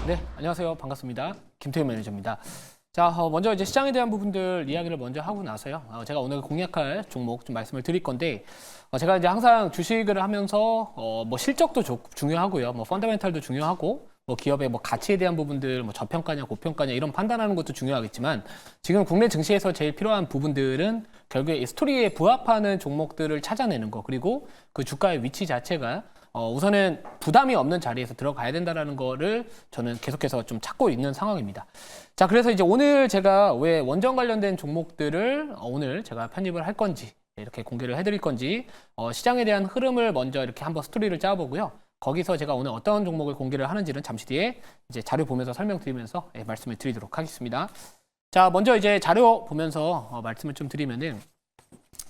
네, 안녕하세요. 반갑습니다. 김태현 매니저입니다. 자, 먼저 이제 시장에 대한 부분들 이야기를 먼저 하고 나서요. 제가 오늘 공략할 종목 좀 말씀을 드릴 건데, 제가 이제 항상 주식을 하면서 뭐 실적도 중요하고요, 뭐 펀더멘탈도 중요하고, 뭐 기업의 뭐 가치에 대한 부분들, 뭐 저평가냐, 고평가냐 이런 판단하는 것도 중요하겠지만, 지금 국내 증시에서 제일 필요한 부분들은 결국에 이 스토리에 부합하는 종목들을 찾아내는 거, 그리고 그 주가의 위치 자체가 우선은 부담이 없는 자리에서 들어가야 된다는 거를 저는 계속해서 좀 찾고 있는 상황입니다. 자, 그래서 이제 오늘 제가 왜 원전 관련된 종목들을 오늘 제가 편입을 할 건지, 이렇게 공개를 해드릴 건지, 시장에 대한 흐름을 먼저 이렇게 한번 스토리를 짜보고요. 거기서 제가 오늘 어떤 종목을 공개를 하는지는 잠시 뒤에 이제 자료 보면서 설명드리면서 말씀을 드리도록 하겠습니다. 자, 먼저 이제 자료 보면서 말씀을 좀 드리면은,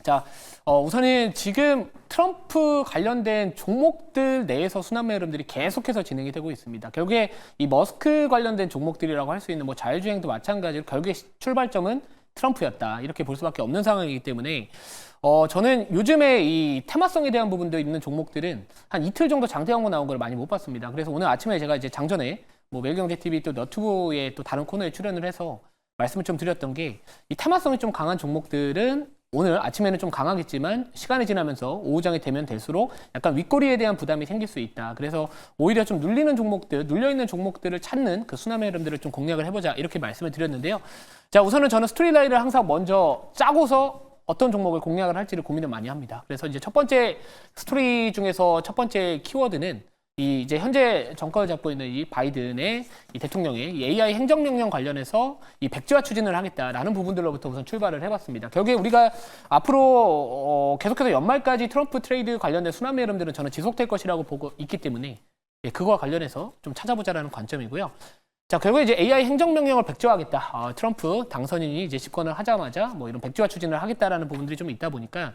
자, 우선은 지금 트럼프 관련된 종목들 내에서 순환매 흐름들이 계속해서 진행이 되고 있습니다. 결국에 이 머스크 관련된 종목들이라고 할 수 있는 뭐 자율주행도 마찬가지로 결국에 출발점은 트럼프였다. 이렇게 볼 수밖에 없는 상황이기 때문에 저는 요즘에 이 테마성에 대한 부분도 있는 종목들은 한 이틀 정도 장대 형고 나온 걸 많이 못 봤습니다. 그래서 오늘 아침에 제가 이제 장전에 뭐 매일경제TV 또 너튜브에 또 다른 코너에 출연을 해서 말씀을 좀 드렸던 게 이 테마성이 좀 강한 종목들은 오늘 아침에는 좀 강하겠지만 시간이 지나면서 오후장이 되면 될수록 약간 윗꼬리에 대한 부담이 생길 수 있다. 그래서 오히려 좀 눌리는 종목들, 눌려있는 종목들을 찾는 그 순환매 흐름들을 좀 공략을 해보자 이렇게 말씀을 드렸는데요. 자, 우선은 저는 스토리라인을 항상 먼저 짜고서 어떤 종목을 공략을 할지를 고민을 많이 합니다. 그래서 이제 첫 번째 스토리 중에서 첫 번째 키워드는 이제 현재 정권을 잡고 있는 이 바이든의 이 대통령의 이 AI 행정명령 관련해서 이 백지화 추진을 하겠다라는 부분들로부터 우선 출발을 해봤습니다. 결국에 우리가 앞으로 계속해서 연말까지 트럼프 트레이드 관련된 순환매 흐름들은 저는 지속될 것이라고 보고 있기 때문에 그거와 관련해서 좀 찾아보자라는 관점이고요. 자, 결국에 이제 AI 행정명령을 백지화하겠다. 트럼프 당선인이 이제 집권을 하자마자 뭐 이런 백지화 추진을 하겠다라는 부분들이 좀 있다 보니까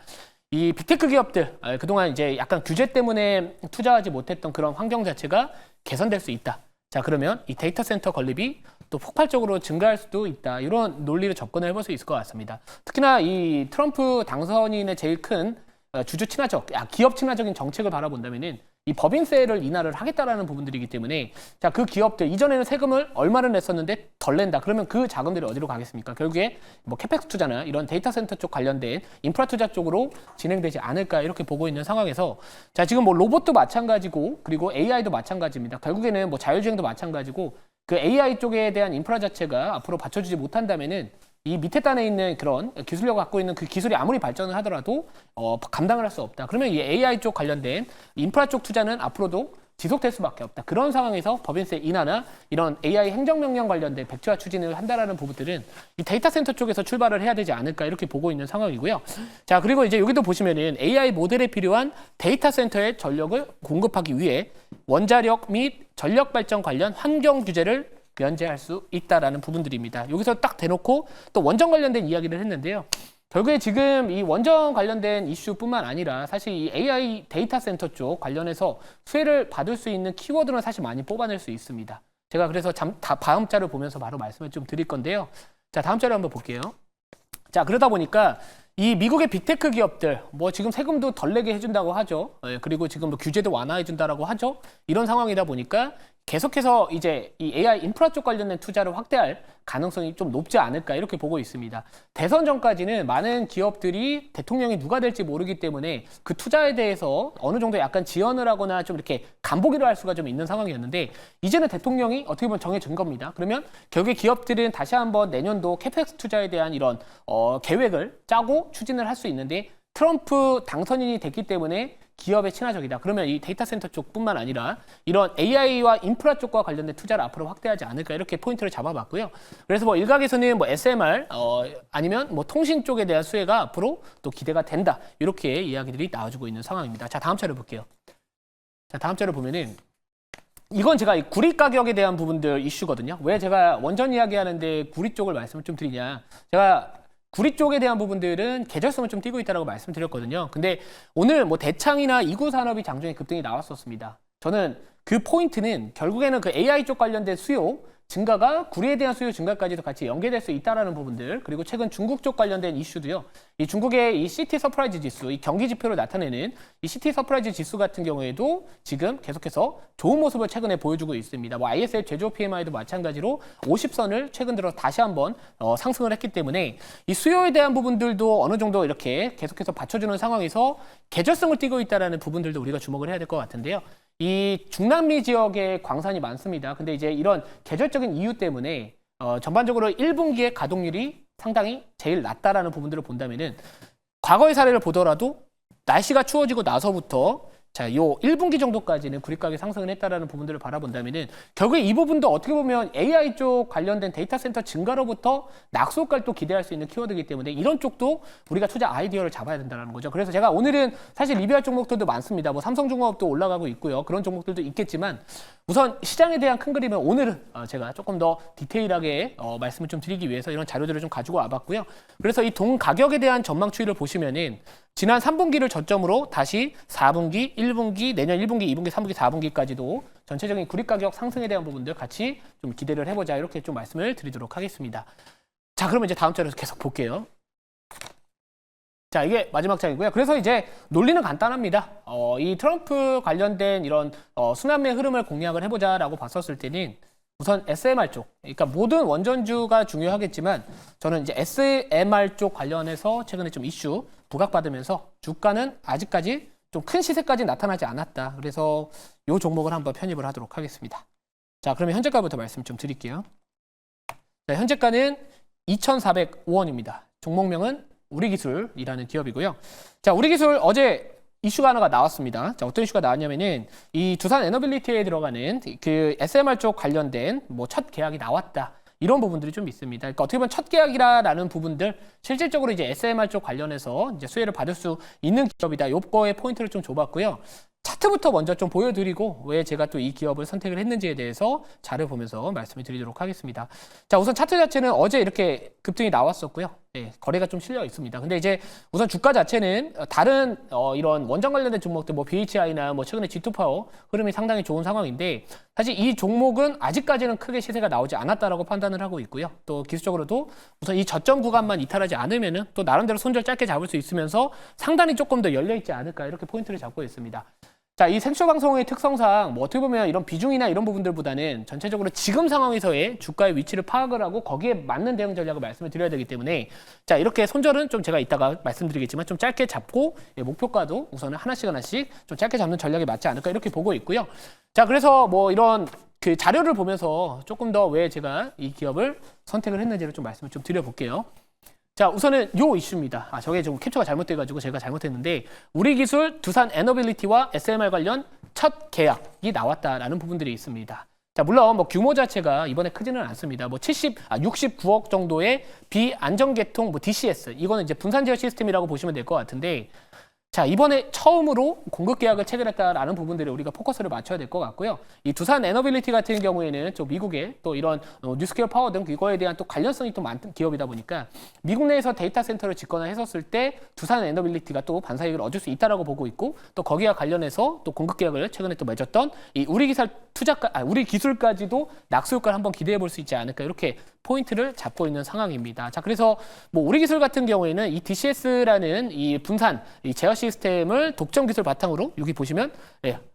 이 빅테크 기업들, 그동안 이제 약간 규제 때문에 투자하지 못했던 그런 환경 자체가 개선될 수 있다. 자, 그러면 이 데이터 센터 건립이 또 폭발적으로 증가할 수도 있다. 이런 논리를 접근을 해볼 수 있을 것 같습니다. 특히나 이 트럼프 당선인의 제일 큰 주주 친화적, 기업 친화적인 정책을 바라본다면은 이 법인세를 인하를 하겠다라는 부분들이기 때문에 자, 그 기업들 이전에는 세금을 얼마를 냈었는데 덜 낸다. 그러면 그 자금들이 어디로 가겠습니까? 결국에 뭐 캐펙스 투자나 이런 데이터 센터 쪽 관련된 인프라 투자 쪽으로 진행되지 않을까 이렇게 보고 있는 상황에서 자, 지금 뭐 로봇도 마찬가지고 그리고 AI도 마찬가지입니다. 결국에는 뭐 자율주행도 마찬가지고 그 AI 쪽에 대한 인프라 자체가 앞으로 받쳐주지 못한다면은 이 밑에 단에 있는 그런 기술력을 갖고 있는 그 기술이 아무리 발전을 하더라도 감당을 할 수 없다. 그러면 이 AI 쪽 관련된 인프라 쪽 투자는 앞으로도 지속될 수밖에 없다. 그런 상황에서 법인세 인하나 이런 AI 행정명령 관련된 백지화 추진을 한다라는 부분들은 이 데이터 센터 쪽에서 출발을 해야 되지 않을까 이렇게 보고 있는 상황이고요. 자, 그리고 이제 여기도 보시면은 AI 모델에 필요한 데이터 센터의 전력을 공급하기 위해 원자력 및 전력 발전 관련 환경 규제를 면제할 수 있다라는 부분들입니다. 여기서 딱 대놓고 또 원전 관련된 이야기를 했는데요. 결국에 지금 이 원전 관련된 이슈뿐만 아니라 사실 이 AI 데이터 센터 쪽 관련해서 수혜를 받을 수 있는 키워드는 사실 많이 뽑아낼 수 있습니다. 제가 그래서 다음 자료 보면서 바로 말씀을 좀 드릴 건데요. 자, 다음 자료 한번 볼게요. 자, 그러다 보니까 이 미국의 빅테크 기업들 뭐 지금 세금도 덜 내게 해준다고 하죠. 그리고 지금 뭐 규제도 완화해준다라고 하죠. 이런 상황이다 보니까 계속해서 이제 이 AI 인프라 쪽 관련된 투자를 확대할 가능성이 좀 높지 않을까 이렇게 보고 있습니다. 대선 전까지는 많은 기업들이 대통령이 누가 될지 모르기 때문에 그 투자에 대해서 어느 정도 약간 지연을 하거나 좀 이렇게 간보기를 할 수가 좀 있는 상황이었는데 이제는 대통령이 어떻게 보면 정해진 겁니다. 그러면 결국에 기업들은 다시 한번 내년도 캐펙스 투자에 대한 이런 계획을 짜고 추진을 할 수 있는데 트럼프 당선인이 됐기 때문에 기업의 친화적이다. 그러면 이 데이터 센터 쪽뿐만 아니라 이런 AI와 인프라 쪽과 관련된 투자를 앞으로 확대하지 않을까 이렇게 포인트를 잡아봤고요. 그래서 뭐 일각에서는 뭐 SMR 아니면 뭐 통신 쪽에 대한 수혜가 앞으로 또 기대가 된다. 이렇게 이야기들이 나와주고 있는 상황입니다. 자, 다음 자료 볼게요. 자, 다음 자료 보면은 이건 제가 이 구리 가격에 대한 부분들 이슈거든요. 왜 제가 원전 이야기하는데 구리 쪽을 말씀을 좀 드리냐. 제가 구리 쪽에 대한 부분들은 계절성을 좀 띠고 있다고 말씀드렸거든요. 근데 오늘 뭐 대창이나 이구 산업이 장중에 급등이 나왔었습니다. 저는 그 포인트는 결국에는 그 AI 쪽 관련된 수요 증가가 구리에 대한 수요 증가까지도 같이 연계될 수 있다라는 부분들, 그리고 최근 중국 쪽 관련된 이슈도요. 이 중국의 이 시티 서프라이즈 지수, 이 경기 지표를 나타내는 이 시티 서프라이즈 지수 같은 경우에도 지금 계속해서 좋은 모습을 최근에 보여주고 있습니다. 뭐 ISF 제조업 PMI도 마찬가지로 50선을 최근 들어 다시 한번 상승을 했기 때문에 이 수요에 대한 부분들도 어느 정도 이렇게 계속해서 받쳐주는 상황에서 계절성을 띠고 있다라는 부분들도 우리가 주목을 해야 될 것 같은데요. 이 중남미 지역에 광산이 많습니다. 근데 이제 이런 계절적인 이유 때문에 전반적으로 1분기의 가동률이 상당히 제일 낮다라는 부분들을 본다면은 과거의 사례를 보더라도 날씨가 추워지고 나서부터 자, 요 1분기 정도까지는 구리 가격이 상승을 했다라는 부분들을 바라본다면은 결국에 이 부분도 어떻게 보면 AI 쪽 관련된 데이터 센터 증가로부터 낙수효과를 또 기대할 수 있는 키워드이기 때문에 이런 쪽도 우리가 투자 아이디어를 잡아야 된다는 거죠. 그래서 제가 오늘은 사실 리뷰할 종목들도 많습니다. 뭐 삼성중공업도 올라가고 있고요. 그런 종목들도 있겠지만 우선 시장에 대한 큰 그림은 오늘은 제가 조금 더 디테일하게 말씀을 좀 드리기 위해서 이런 자료들을 좀 가지고 와봤고요. 그래서 이 동 가격에 대한 전망 추이를 보시면은 지난 3분기를 저점으로 다시 4분기, 1분기, 내년 1분기, 2분기, 3분기, 4분기까지도 전체적인 구리 가격 상승에 대한 부분들 같이 좀 기대를 해보자 이렇게 좀 말씀을 드리도록 하겠습니다. 자, 그러면 이제 다음 자료에서 계속 볼게요. 자, 이게 마지막 장이고요. 그래서 이제 논리는 간단합니다. 이 트럼프 관련된 이런 순환매 흐름을 공략을 해보자라고 봤었을 때는 우선 SMR 쪽, 그러니까 모든 원전주가 중요하겠지만 저는 이제 SMR 쪽 관련해서 최근에 좀 이슈 부각받으면서 주가는 아직까지 좀 큰 시세까지 나타나지 않았다. 그래서 이 종목을 한번 편입을 하도록 하겠습니다. 자, 그러면 현재가부터 말씀 좀 드릴게요. 자, 현재가는 2,405원입니다. 종목명은 우리기술이라는 기업이고요. 자, 우리기술 어제 이슈가 하나가 나왔습니다. 자, 어떤 이슈가 나왔냐면은 이 두산 에너빌리티에 들어가는 그 SMR 쪽 관련된 뭐 첫 계약이 나왔다. 이런 부분들이 좀 있습니다. 그러니까 어떻게 보면 첫 계약이라는 부분들 실질적으로 이제 SMR 쪽 관련해서 이제 수혜를 받을 수 있는 기업이다. 요거에 포인트를 좀 줘봤고요. 차트부터 먼저 좀 보여드리고 왜 제가 또 이 기업을 선택을 했는지에 대해서 자료 보면서 말씀을 드리도록 하겠습니다. 자, 우선 차트 자체는 어제 이렇게 급등이 나왔었고요. 네, 거래가 좀 실려 있습니다. 근데 이제 우선 주가 자체는 다른 이런 원전 관련된 종목들 뭐 BHI나 뭐 최근에 G2파워 흐름이 상당히 좋은 상황인데 사실 이 종목은 아직까지는 크게 시세가 나오지 않았다라고 판단을 하고 있고요. 또 기술적으로도 우선 이 저점 구간만 이탈하지 않으면은 또 나름대로 손절 짧게 잡을 수 있으면서 상단이 조금 더 열려 있지 않을까 이렇게 포인트를 잡고 있습니다. 자, 이 생쇼 방송의 특성상 뭐 어떻게 보면 이런 비중이나 이런 부분들보다는 전체적으로 지금 상황에서의 주가의 위치를 파악을 하고 거기에 맞는 대응 전략을 말씀을 드려야 되기 때문에 자, 이렇게 손절은 좀 제가 이따가 말씀드리겠지만 좀 짧게 잡고 목표가도 우선은 하나씩 좀 짧게 잡는 전략이 맞지 않을까 이렇게 보고 있고요. 자, 그래서 뭐 이런 그 자료를 보면서 조금 더 왜 제가 이 기업을 선택을 했는지를 좀 말씀을 좀 드려볼게요. 자, 우선은 요 이슈입니다. 저게 좀 캡처가 잘못돼가지고 제가 잘못했는데 우리기술 두산 에너빌리티와 SMR 관련 첫 계약이 나왔다라는 부분들이 있습니다. 자, 물론 뭐 규모 자체가 이번에 크지는 않습니다. 뭐 69억 정도의 비안전계통 뭐 DCS 이거는 이제 분산 제어 시스템이라고 보시면 될 것 같은데. 자, 이번에 처음으로 공급 계약을 체결했다라는 부분들에 우리가 포커스를 맞춰야 될 것 같고요. 이 두산 에너빌리티 같은 경우에는 또 미국의 또 이런 뉴스케어 파워 등 이거에 대한 또 관련성이 또 많은 기업이다 보니까 미국 내에서 데이터 센터를 짓거나 했었을 때 두산 에너빌리티가 또 반사이익을 얻을 수 있다라고 보고 있고 또 거기와 관련해서 또 공급 계약을 최근에 또 맺었던 이 우리 기술까지도 낙수 효과를 한번 기대해 볼 수 있지 않을까 이렇게 포인트를 잡고 있는 상황입니다. 자, 그래서 뭐 우리 기술 같은 경우에는 이 DCS라는 이 분산 이 제어 시스템을 독점 기술 바탕으로 여기 보시면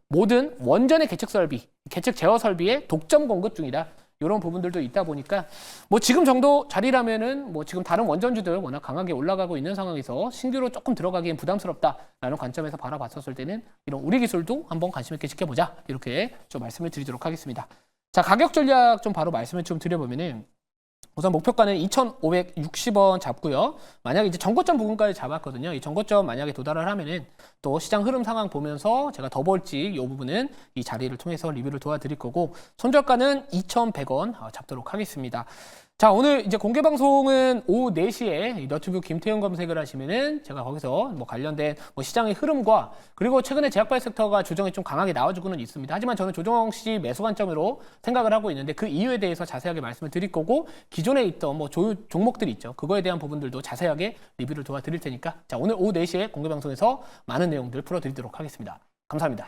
모든 원전의 계측 제어 설비의 독점 공급 중이다. 이런 부분들도 있다 보니까 뭐 지금 정도 자리라면은 뭐 지금 다른 원전주들 워낙 강하게 올라가고 있는 상황에서 신규로 조금 들어가기엔 부담스럽다라는 관점에서 바라봤었을 때는 이런 우리 기술도 한번 관심 있게 지켜보자 이렇게 좀 말씀을 드리도록 하겠습니다. 자, 가격 전략 좀 바로 말씀을 좀 드려보면은 우선 목표가는 2,560원 잡고요. 만약에 이제 전고점 부분까지 잡았거든요. 이 전고점 만약에 도달을 하면은 또 시장 흐름 상황 보면서 제가 더 볼지 이 부분은 이 자리를 통해서 리뷰를 도와드릴 거고 손절가는 2,100원 잡도록 하겠습니다. 자, 오늘 이제 공개 방송은 오후 4시에 너튜브 김태형 검색을 하시면은 제가 거기서 뭐 관련된 뭐 시장의 흐름과 그리고 최근에 제약바이오 섹터가 조정이 좀 강하게 나와주고는 있습니다. 하지만 저는 조정 시 매수 관점으로 생각을 하고 있는데 그 이유에 대해서 자세하게 말씀을 드릴 거고 기존에 있던 뭐 종목들이 있죠. 그거에 대한 부분들도 자세하게 리뷰를 도와드릴 테니까 자, 오늘 오후 4시에 공개 방송에서 많은 내용들 풀어드리도록 하겠습니다. 감사합니다.